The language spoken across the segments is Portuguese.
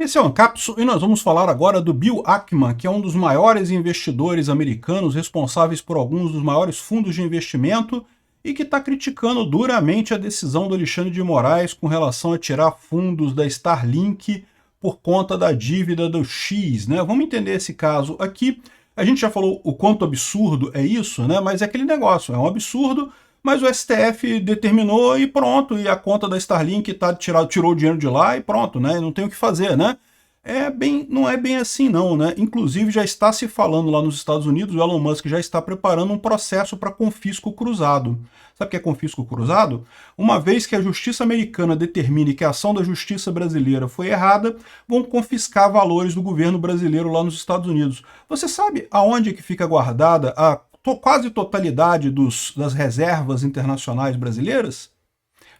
Esse é o Ancapsu e nós vamos falar agora do Bill Ackman, que é um dos maiores investidores americanos, responsáveis por alguns dos maiores fundos de investimento e que está criticando duramente a decisão do Alexandre de Moraes com relação a tirar fundos da Starlink por conta da dívida do X, né? Vamos entender esse caso aqui. A gente já falou o quanto absurdo é isso, né? Mas é aquele negócio, é um absurdo, mas o STF determinou e pronto, e a conta da Starlink tirou o dinheiro de lá e pronto, né? Não tem o que fazer, né? Não é bem assim não, né? Inclusive já está se falando lá nos Estados Unidos, o Elon Musk já está preparando um processo para confisco cruzado. Sabe o que é confisco cruzado? Uma vez que a justiça americana determine que a ação da justiça brasileira foi errada, vão confiscar valores do governo brasileiro lá nos Estados Unidos. Você sabe aonde que fica guardada a quase totalidade das reservas internacionais brasileiras?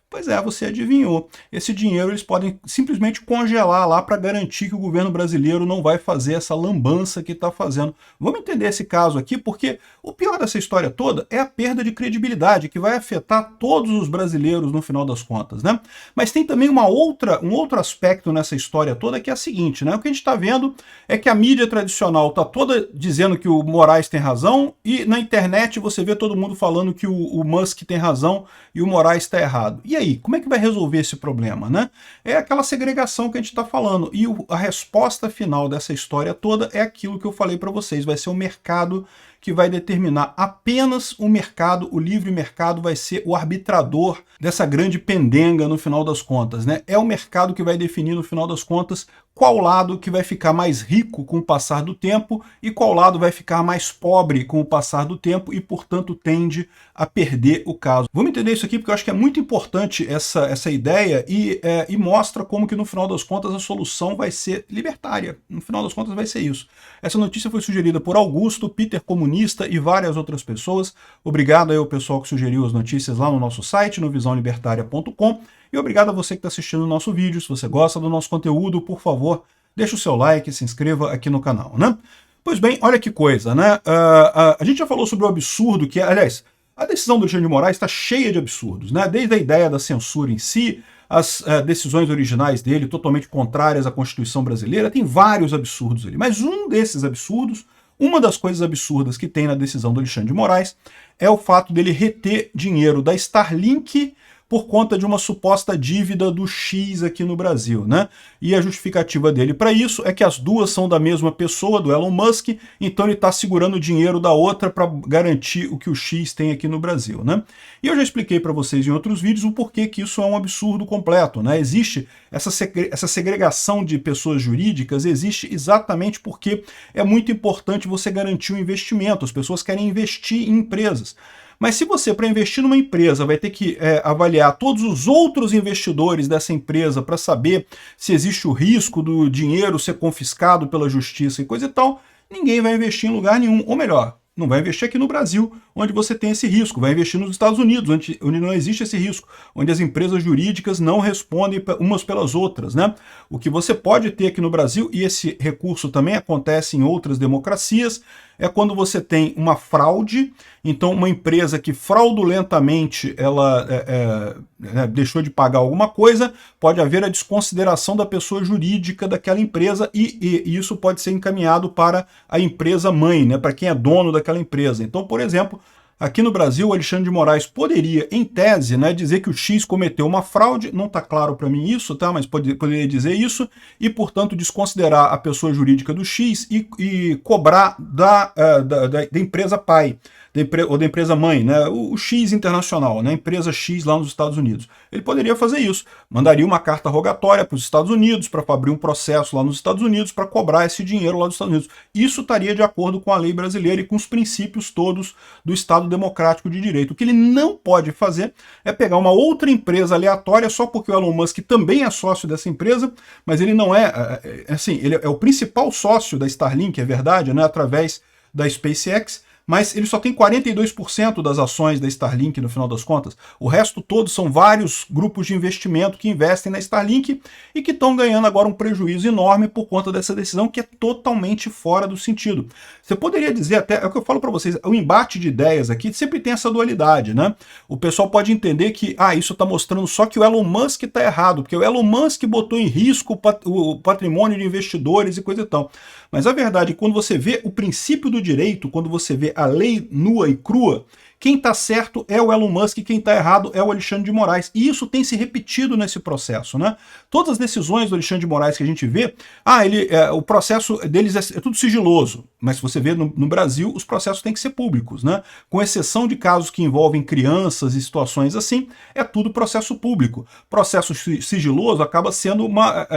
Pois é, você adivinhou. Esse dinheiro eles podem simplesmente congelar lá para garantir que o governo brasileiro não vai fazer essa lambança que está fazendo. Vamos entender esse caso aqui, porque o pior dessa história toda é a perda de credibilidade, que vai afetar todos os brasileiros no final das contas, né? Mas tem também um outro aspecto nessa história toda, que é a seguinte, né? O que a gente está vendo é que a mídia tradicional está toda dizendo que o Moraes tem razão, e na internet você vê todo mundo falando que o Musk tem razão e o Moraes está errado. E aí, como é que vai resolver esse problema, né? É aquela segregação que a gente está falando. E a resposta final dessa história toda é aquilo que eu falei para vocês. Vai ser o mercado que vai determinar. Apenas o mercado, o livre mercado, vai ser o arbitrador dessa grande pendenga no final das contas, né? É o mercado que vai definir no final das contas qual lado que vai ficar mais rico com o passar do tempo e qual lado vai ficar mais pobre com o passar do tempo e, portanto, tende a perder o caso. Vamos entender isso aqui porque eu acho que é muito importante essa ideia e mostra como que no final das contas a solução vai ser libertária. No final das contas vai ser isso. Essa notícia foi sugerida por Augusto, Peter Comunista e várias outras pessoas. Obrigado aí ao pessoal que sugeriu as notícias lá no nosso site, no visãolibertaria.com. E obrigado a você que está assistindo o nosso vídeo. Se você gosta do nosso conteúdo, por favor, deixe o seu like e se inscreva aqui no canal, né? Pois bem, olha que coisa, né? A gente já falou sobre o absurdo que é, aliás, a decisão do Alexandre de Moraes está cheia de absurdos, né? Desde a ideia da censura em si, as decisões originais dele totalmente contrárias à Constituição brasileira, tem vários absurdos ali. Mas um desses absurdos, uma das coisas absurdas que tem na decisão do Alexandre de Moraes é o fato dele reter dinheiro da Starlink por conta de uma suposta dívida do X aqui no Brasil, né? E a justificativa dele para isso é que as duas são da mesma pessoa, do Elon Musk, então ele está segurando o dinheiro da outra para garantir o que o X tem aqui no Brasil, né? E eu já expliquei para vocês em outros vídeos o porquê que isso é um absurdo completo, né? Existe essa segregação de pessoas jurídicas, existe exatamente porque é muito importante você garantir o investimento, as pessoas querem investir em empresas. Mas se você, para investir numa empresa, vai ter que avaliar todos os outros investidores dessa empresa para saber se existe o risco do dinheiro ser confiscado pela justiça e coisa e tal, ninguém vai investir em lugar nenhum. Ou melhor, não vai investir aqui no Brasil, onde você tem esse risco. Vai investir nos Estados Unidos, onde não existe esse risco, onde as empresas jurídicas não respondem umas pelas outras, né? O que você pode ter aqui no Brasil, e esse recurso também acontece em outras democracias, é quando você tem uma fraude, então uma empresa que fraudulentamente ela deixou de pagar alguma coisa, pode haver a desconsideração da pessoa jurídica daquela empresa e isso pode ser encaminhado para a empresa mãe, né, para quem é dono daquela empresa. Então, por exemplo, aqui no Brasil, o Alexandre de Moraes poderia, em tese, né, dizer que o X cometeu uma fraude, não está claro para mim isso, tá, mas poderia dizer isso, e, portanto, desconsiderar a pessoa jurídica do X e cobrar da empresa pai, ou da empresa mãe, né, o X Internacional, né, a empresa X lá nos Estados Unidos. Ele poderia fazer isso, mandaria uma carta rogatória para os Estados Unidos, para abrir um processo lá nos Estados Unidos, para cobrar esse dinheiro lá dos Estados Unidos. Isso estaria de acordo com a lei brasileira e com os princípios todos do Estado democrático de direito. O que ele não pode fazer é pegar uma outra empresa aleatória só porque o Elon Musk também é sócio dessa empresa, mas ele não assim, ele é o principal sócio da Starlink, é verdade, né, através da SpaceX, mas ele só tem 42% das ações da Starlink no final das contas. O resto todo são vários grupos de investimento que investem na Starlink e que estão ganhando agora um prejuízo enorme por conta dessa decisão que é totalmente fora do sentido. Você poderia dizer até, é o que eu falo para vocês, o embate de ideias aqui sempre tem essa dualidade, né? O pessoal pode entender que, isso está mostrando só que o Elon Musk está errado, porque o Elon Musk botou em risco o patrimônio de investidores e coisa e tal. Mas a verdade é que quando você vê o princípio do direito, quando você vê a lei nua e crua, quem está certo é o Elon Musk e quem está errado é o Alexandre de Moraes. E isso tem se repetido nesse processo, né? Todas as decisões do Alexandre de Moraes que a gente vê, o processo deles é tudo sigiloso. Mas se você vê no Brasil, os processos têm que ser públicos, né? Com exceção de casos que envolvem crianças e situações assim, é tudo processo público. Processo sigiloso acaba sendo uma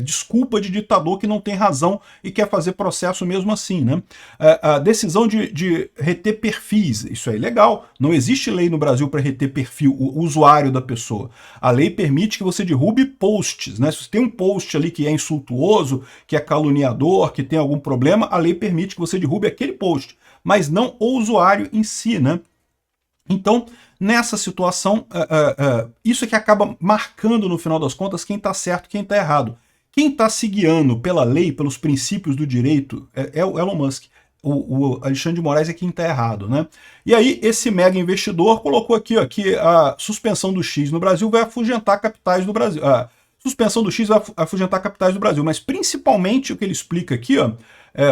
desculpa de ditador que não tem razão e quer fazer processo mesmo assim, né? A decisão de reter perfis, isso é legal. Não existe lei no Brasil para reter perfil, o usuário da pessoa. A lei permite que você derrube posts, né? Se você tem um post ali que é insultuoso, que é caluniador, que tem algum problema, a lei permite que você derrube aquele post, mas não o usuário em si, né? Então, nessa situação, isso é que acaba marcando, no final das contas, quem está certo e quem está errado. Quem está se guiando pela lei, pelos princípios do direito, é o Elon Musk. O Alexandre de Moraes é quem está errado, né? E aí, esse mega investidor colocou aqui, ó, que a suspensão do X no Brasil vai afugentar capitais do Brasil. A suspensão do X vai afugentar capitais do Brasil, mas principalmente o que ele explica aqui, ó,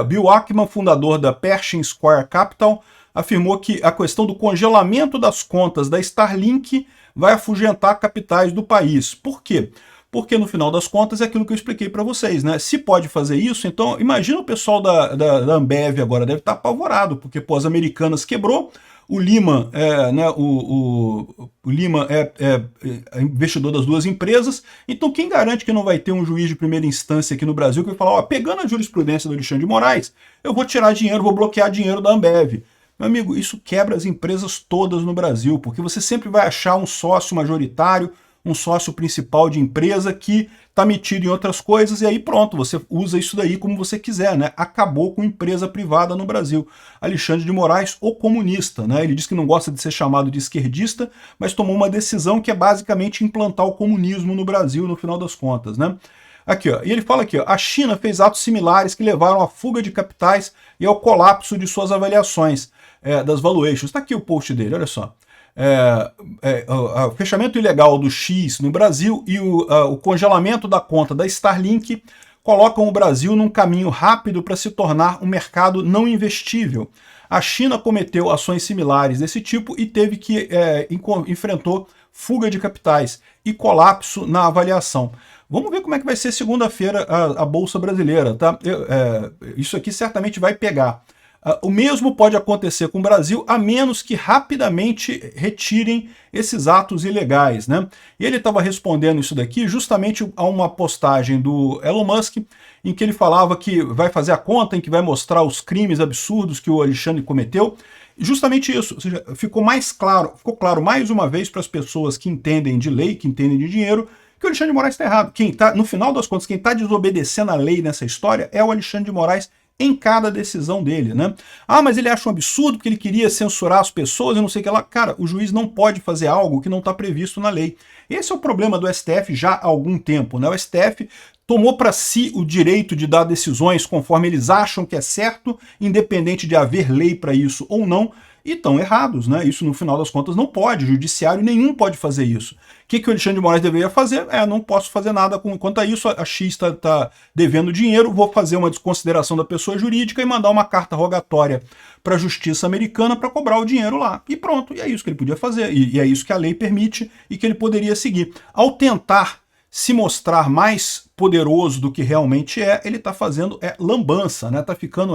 Bill Ackman, fundador da Pershing Square Capital, afirmou que a questão do congelamento das contas da Starlink vai afugentar capitais do país. Por quê? Porque no final das contas é aquilo que eu expliquei para vocês, né? Se pode fazer isso, então imagina o pessoal da Ambev agora, deve estar apavorado, porque pô, as Americanas quebrou, o Lima, o Lima é investidor das duas empresas, então quem garante que não vai ter um juiz de primeira instância aqui no Brasil que vai falar, pegando a jurisprudência do Alexandre de Moraes, eu vou tirar dinheiro, vou bloquear dinheiro da Ambev. Meu amigo, isso quebra as empresas todas no Brasil, porque você sempre vai achar um sócio majoritário, um sócio principal de empresa que está metido em outras coisas e aí pronto, você usa isso daí como você quiser, né? Acabou com empresa privada no Brasil. Alexandre de Moraes, o comunista, né? Ele diz que não gosta de ser chamado de esquerdista, mas tomou uma decisão que é basicamente implantar o comunismo no Brasil no final das contas, né? Aqui, ó, e ele fala aqui, ó, a China fez atos similares que levaram à fuga de capitais e ao colapso de suas avaliações das valuations. Está aqui o post dele, olha só. O fechamento ilegal do X no Brasil e o congelamento da conta da Starlink colocam o Brasil num caminho rápido para se tornar um mercado não investível. A China cometeu ações similares desse tipo e teve que enfrentou fuga de capitais e colapso na avaliação. Vamos ver como é que vai ser segunda-feira a Bolsa Brasileira, tá? Isso aqui certamente vai pegar. O mesmo pode acontecer com o Brasil, a menos que rapidamente retirem esses atos ilegais, né? E ele estava respondendo isso daqui justamente a uma postagem do Elon Musk, em que ele falava que vai fazer a conta, em que vai mostrar os crimes absurdos que o Alexandre cometeu. Justamente isso, ou seja, ficou claro mais uma vez para as pessoas que entendem de lei, que entendem de dinheiro, que o Alexandre de Moraes está errado. No final das contas, quem está desobedecendo a lei nessa história é o Alexandre de Moraes, em cada decisão dele, né? Mas ele acha um absurdo porque ele queria censurar as pessoas e não sei o que lá. Cara, o juiz não pode fazer algo que não está previsto na lei. Esse é o problema do STF já há algum tempo, né? O STF tomou para si o direito de dar decisões conforme eles acham que é certo, independente de haver lei para isso ou não, e estão errados, né? Isso, no final das contas, não pode. O judiciário nenhum pode fazer isso. O que o Alexandre de Moraes deveria fazer? Não posso fazer nada quanto a isso, a X está devendo dinheiro, vou fazer uma desconsideração da pessoa jurídica e mandar uma carta rogatória para a justiça americana para cobrar o dinheiro lá. E pronto, e é isso que ele podia fazer, e é isso que a lei permite e que ele poderia seguir. Ao tentar se mostrar mais poderoso do que realmente ele está fazendo lambança, né? Está ficando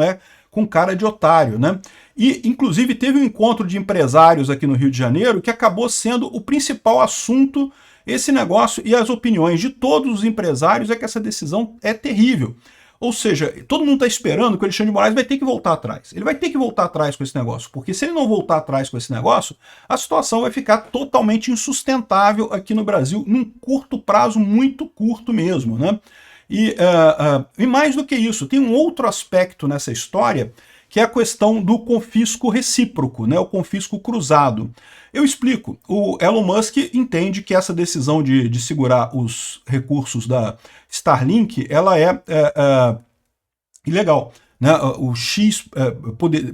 com cara de otário, né? E, inclusive, teve um encontro de empresários aqui no Rio de Janeiro que acabou sendo o principal assunto, esse negócio, e as opiniões de todos os empresários é que essa decisão é terrível. Ou seja, todo mundo está esperando que o Alexandre de Moraes vai ter que voltar atrás. Ele vai ter que voltar atrás com esse negócio, porque se ele não voltar atrás com esse negócio, a situação vai ficar totalmente insustentável aqui no Brasil, num curto prazo, muito curto mesmo, né? E mais do que isso, tem um outro aspecto nessa história que é a questão do confisco recíproco, né, o confisco cruzado. Eu explico. O Elon Musk entende que essa decisão de segurar os recursos da Starlink, ela é ilegal. Né? O X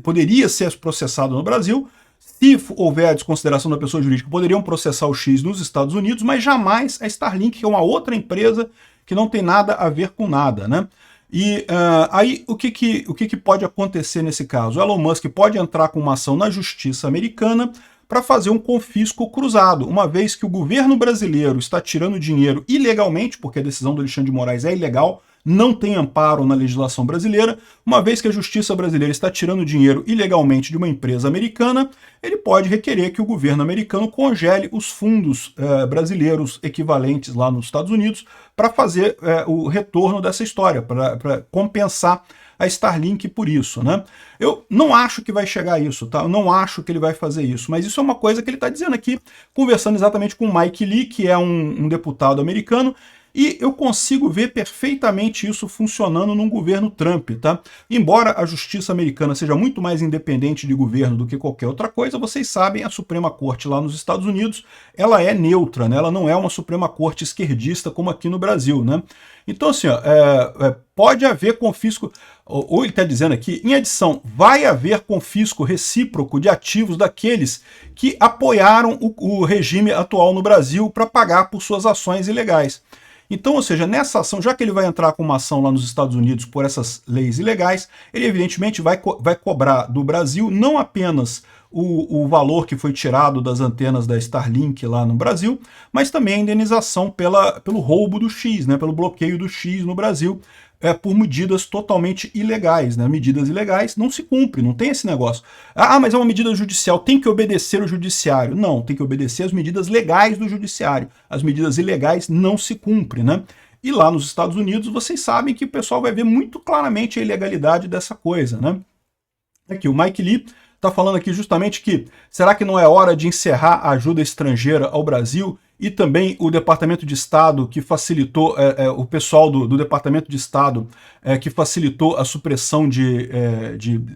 poderia ser processado no Brasil. Se houver a desconsideração da pessoa jurídica, poderiam processar o X nos Estados Unidos, mas jamais a Starlink, que é uma outra empresa que não tem nada a ver com nada, né? E aí, o que pode acontecer nesse caso? O Elon Musk pode entrar com uma ação na justiça americana para fazer um confisco cruzado, uma vez que o governo brasileiro está tirando dinheiro ilegalmente, porque a decisão do Alexandre de Moraes é ilegal, não tem amparo na legislação brasileira, uma vez que a justiça brasileira está tirando dinheiro ilegalmente de uma empresa americana, ele pode requerer que o governo americano congele os fundos brasileiros equivalentes lá nos Estados Unidos para fazer o retorno dessa história, para compensar a Starlink por isso, né? Eu não acho que vai chegar a isso, tá? Eu não acho que ele vai fazer isso, mas isso é uma coisa que ele está dizendo aqui, conversando exatamente com o Mike Lee, que é um deputado americano, e eu consigo ver perfeitamente isso funcionando num governo Trump, tá? Embora a justiça americana seja muito mais independente de governo do que qualquer outra coisa, vocês sabem, a Suprema Corte lá nos Estados Unidos, ela é neutra, né? Ela não é uma Suprema Corte esquerdista como aqui no Brasil, né? Então, assim, ó, pode haver confisco, ou ele está dizendo aqui, em adição, vai haver confisco recíproco de ativos daqueles que apoiaram o regime atual no Brasil para pagar por suas ações ilegais. Então, ou seja, nessa ação, já que ele vai entrar com uma ação lá nos Estados Unidos por essas leis ilegais, ele evidentemente vai cobrar do Brasil não apenas o valor que foi tirado das antenas da Starlink lá no Brasil, mas também a indenização pelo roubo do X, né, pelo bloqueio do X no Brasil, por medidas totalmente ilegais, né? Medidas ilegais não se cumpre, não tem esse negócio. Ah, mas é uma medida judicial, tem que obedecer o judiciário. Não, tem que obedecer as medidas legais do judiciário. As medidas ilegais não se cumprem, né? E lá nos Estados Unidos, vocês sabem que o pessoal vai ver muito claramente a ilegalidade dessa coisa, né? Aqui, o Mike Lee está falando aqui justamente que será que não é hora de encerrar a ajuda estrangeira ao Brasil e também o Departamento de Estado que facilitou, o pessoal do Departamento de Estado que facilitou a supressão de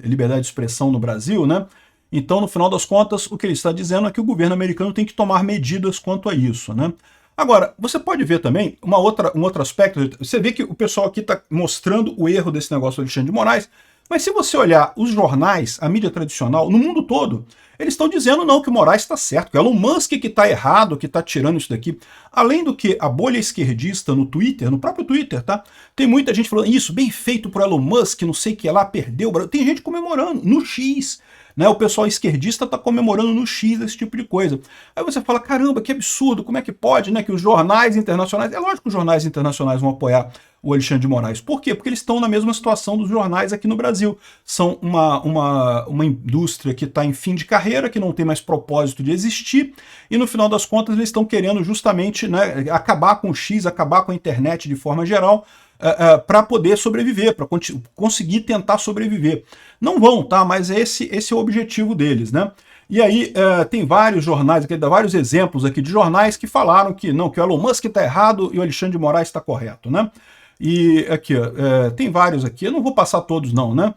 liberdade de expressão no Brasil, né? Então, no final das contas, o que ele está dizendo é que o governo americano tem que tomar medidas quanto a isso, né? Agora, você pode ver também um outro aspecto, você vê que o pessoal aqui está mostrando o erro desse negócio do Alexandre de Moraes, mas se você olhar os jornais, a mídia tradicional, no mundo todo, eles estão dizendo não, que o Moraes está certo, que o Elon Musk que está errado, que está tirando isso daqui. Além do que a bolha esquerdista no Twitter, no próprio Twitter, tá? Tem muita gente falando isso, bem feito por Elon Musk, não sei o que lá, perdeu o Brasil. Tem gente comemorando, no X. Né, o pessoal esquerdista está comemorando no X esse tipo de coisa. Aí você fala, caramba, que absurdo, como é que pode, né, que os jornais internacionais... É lógico que os jornais internacionais vão apoiar o Alexandre de Moraes. Por quê? Porque eles estão na mesma situação dos jornais aqui no Brasil. São uma indústria que está em fim de carreira, que não tem mais propósito de existir, e no final das contas eles estão querendo justamente, né, acabar com o X, acabar com a internet de forma geral, para poder sobreviver, para conseguir tentar sobreviver. Não vão, tá? Mas esse é o objetivo deles, né? E aí tem vários jornais, aqui, dá vários exemplos aqui de jornais que falaram que não, que o Elon Musk está errado e o Alexandre de Moraes está correto, né? E aqui, tem vários aqui, eu não vou passar todos não, né?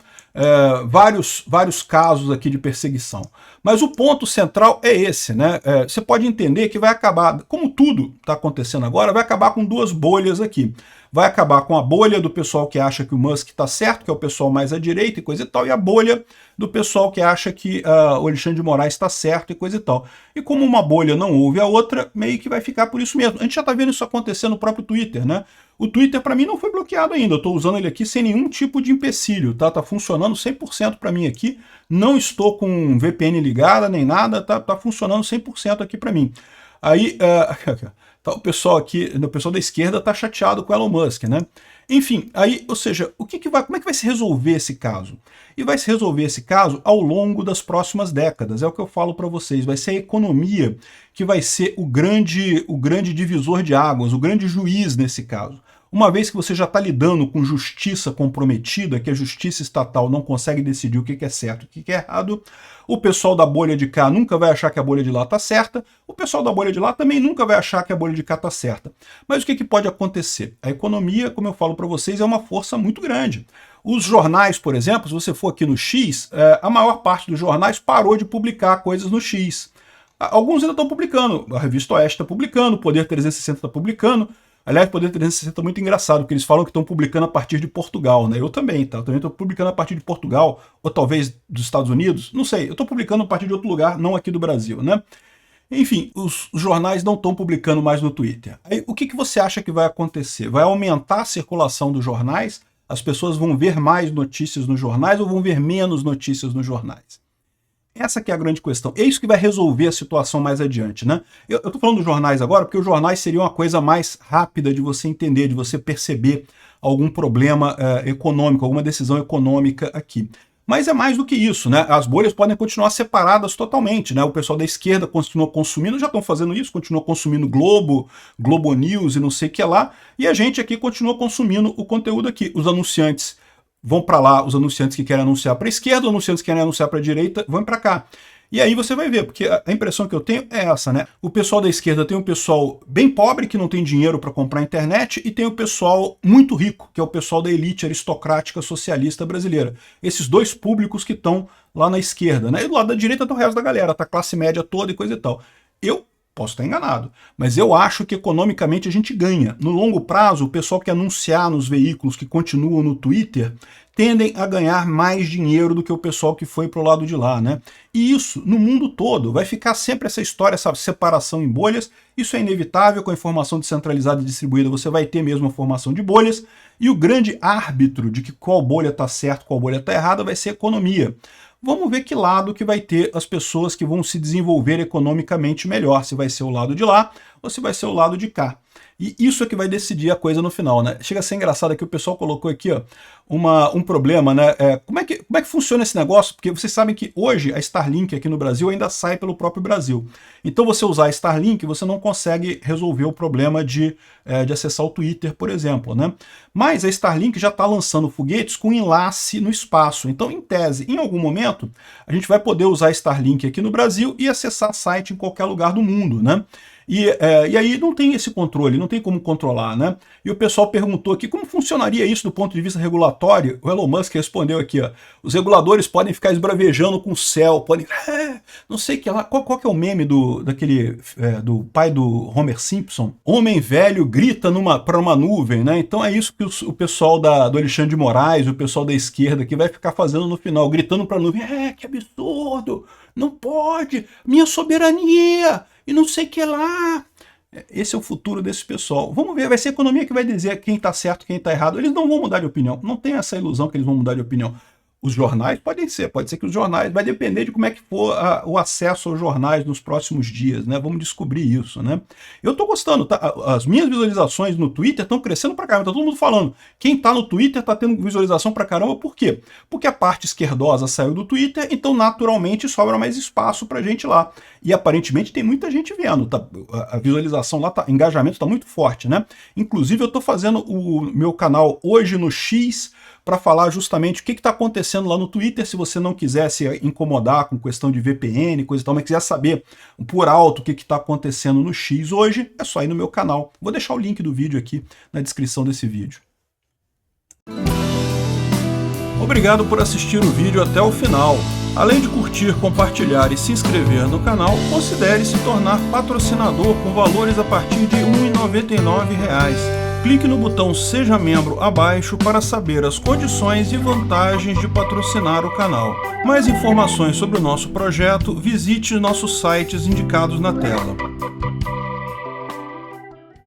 Vários casos aqui de perseguição. Mas o ponto central é esse, né? Você pode entender que vai acabar, como tudo está acontecendo agora, vai acabar com duas bolhas aqui. Vai acabar com a bolha do pessoal que acha que o Musk está certo, que é o pessoal mais à direita e coisa e tal, e a bolha do pessoal que acha que o Alexandre de Moraes está certo e coisa e tal. E como uma bolha não ouve a outra, meio que vai ficar por isso mesmo. A gente já está vendo isso acontecer no próprio Twitter, né? O Twitter, para mim, não foi bloqueado ainda. Eu estou usando ele aqui sem nenhum tipo de empecilho, tá? Tá funcionando 100% para mim aqui. Não estou com VPN ligada nem nada, tá funcionando 100% aqui para mim. Aí, tá, o pessoal aqui, o pessoal da esquerda tá chateado com o Elon Musk, né? Enfim, aí, ou seja, como é que vai se resolver esse caso? E vai se resolver esse caso ao longo das próximas décadas, é o que eu falo para vocês, vai ser a economia que vai ser o grande divisor de águas, o grande juiz nesse caso. Uma vez que você já está lidando com justiça comprometida, que a justiça estatal não consegue decidir o que é certo e o que é errado, o pessoal da bolha de cá nunca vai achar que a bolha de lá está certa, o pessoal da bolha de lá também nunca vai achar que a bolha de cá está certa. Mas o que pode acontecer? A economia, como eu falo para vocês, é uma força muito grande. Os jornais, por exemplo, se você for aqui no X, a maior parte dos jornais parou de publicar coisas no X. Alguns ainda estão publicando, a Revista Oeste está publicando, o Poder 360 está publicando. Aliás, o Poder 360 é muito engraçado, porque eles falam que estão publicando a partir de Portugal, né? Eu também, tá? Eu também estou publicando a partir de Portugal, ou talvez dos Estados Unidos, não sei. Eu estou publicando a partir de outro lugar, não aqui do Brasil, né? Enfim, os jornais não estão publicando mais no Twitter. Aí, o que você acha que vai acontecer? Vai aumentar a circulação dos jornais? As pessoas vão ver mais notícias nos jornais ou vão ver menos notícias nos jornais? Essa que é a grande questão. É isso que vai resolver a situação mais adiante, né? Eu estou falando dos jornais agora porque os jornais seriam uma coisa mais rápida de você entender, de você perceber algum problema econômico, alguma decisão econômica aqui. Mas é mais do que isso, né? As bolhas podem continuar separadas totalmente, né? O pessoal da esquerda continua consumindo, já estão fazendo isso, continua consumindo Globo News e não sei o que lá, e a gente aqui continua consumindo o conteúdo aqui. Os anunciantes vão para lá, os anunciantes que querem anunciar para a esquerda, os anunciantes que querem anunciar para a direita vão para cá. E aí você vai ver, porque a impressão que eu tenho é essa, né? O pessoal da esquerda tem um pessoal bem pobre, que não tem dinheiro para comprar internet, e tem o pessoal muito rico, que é o pessoal da elite aristocrática socialista brasileira. Esses dois públicos que estão lá na esquerda, né? E do lado da direita está o resto da galera, tá a classe média toda e coisa e tal. Eu posso estar enganado, mas eu acho que economicamente a gente ganha. No longo prazo, o pessoal que anunciar nos veículos que continuam no Twitter tendem a ganhar mais dinheiro do que o pessoal que foi para o lado de lá, né? E isso, no mundo todo, vai ficar sempre essa história, essa separação em bolhas. Isso é inevitável, com a informação descentralizada e distribuída, você vai ter mesmo a formação de bolhas, e o grande árbitro de que qual bolha está certo, qual bolha está errada, vai ser a economia. Vamos ver que lado que vai ter as pessoas que vão se desenvolver economicamente melhor, se vai ser o lado de lá ou se vai ser o lado de cá. E isso é que vai decidir a coisa no final, né? Chega a ser engraçado que o pessoal colocou aqui, ó, um problema, né? Como é que funciona esse negócio? Porque vocês sabem que hoje a Starlink aqui no Brasil ainda sai pelo próprio Brasil. Então você usar a Starlink, você não consegue resolver o problema de acessar o Twitter, por exemplo, né? Mas a Starlink já está lançando foguetes com enlace no espaço. Então, em tese, em algum momento, a gente vai poder usar a Starlink aqui no Brasil e acessar site em qualquer lugar do mundo, né? E aí não tem esse controle, não tem como controlar, né? E o pessoal perguntou aqui como funcionaria isso do ponto de vista regulatório. O Elon Musk respondeu aqui, ó, os reguladores podem ficar esbravejando com o céu, podem... não sei que lá, qual que é o meme do pai do Homer Simpson? Homem velho grita para uma nuvem, né? Então é isso que o pessoal do Alexandre de Moraes, o pessoal da esquerda que vai ficar fazendo no final, gritando para a nuvem, que absurdo, não pode, minha soberania, e não sei o que lá. Esse é o futuro desse pessoal. Vamos ver, vai ser a economia que vai dizer quem está certo, quem está errado. Eles não vão mudar de opinião. Não tem essa ilusão que eles vão mudar de opinião. Os jornais pode ser que os jornais, vai depender de como é que for o acesso aos jornais nos próximos dias, né? Vamos descobrir isso, né? Eu tô gostando, tá? As minhas visualizações no Twitter estão crescendo pra caramba, tá todo mundo falando. Quem tá no Twitter tá tendo visualização pra caramba, por quê? Porque a parte esquerdosa saiu do Twitter, então naturalmente sobra mais espaço pra gente lá. E aparentemente tem muita gente vendo, tá? A visualização lá, o engajamento tá muito forte, né? Inclusive eu tô fazendo o meu canal Hoje no X, para falar justamente o que está acontecendo lá no Twitter, se você não quiser se incomodar com questão de VPN, coisa e tal, mas quiser saber por alto o que está acontecendo no X hoje, é só ir no meu canal. Vou deixar o link do vídeo aqui na descrição desse vídeo. Obrigado por assistir o vídeo até o final. Além de curtir, compartilhar e se inscrever no canal, considere se tornar patrocinador com valores a partir de R$ 1,99. Clique no botão Seja Membro abaixo para saber as condições e vantagens de patrocinar o canal. Mais informações sobre o nosso projeto, visite nossos sites indicados na tela.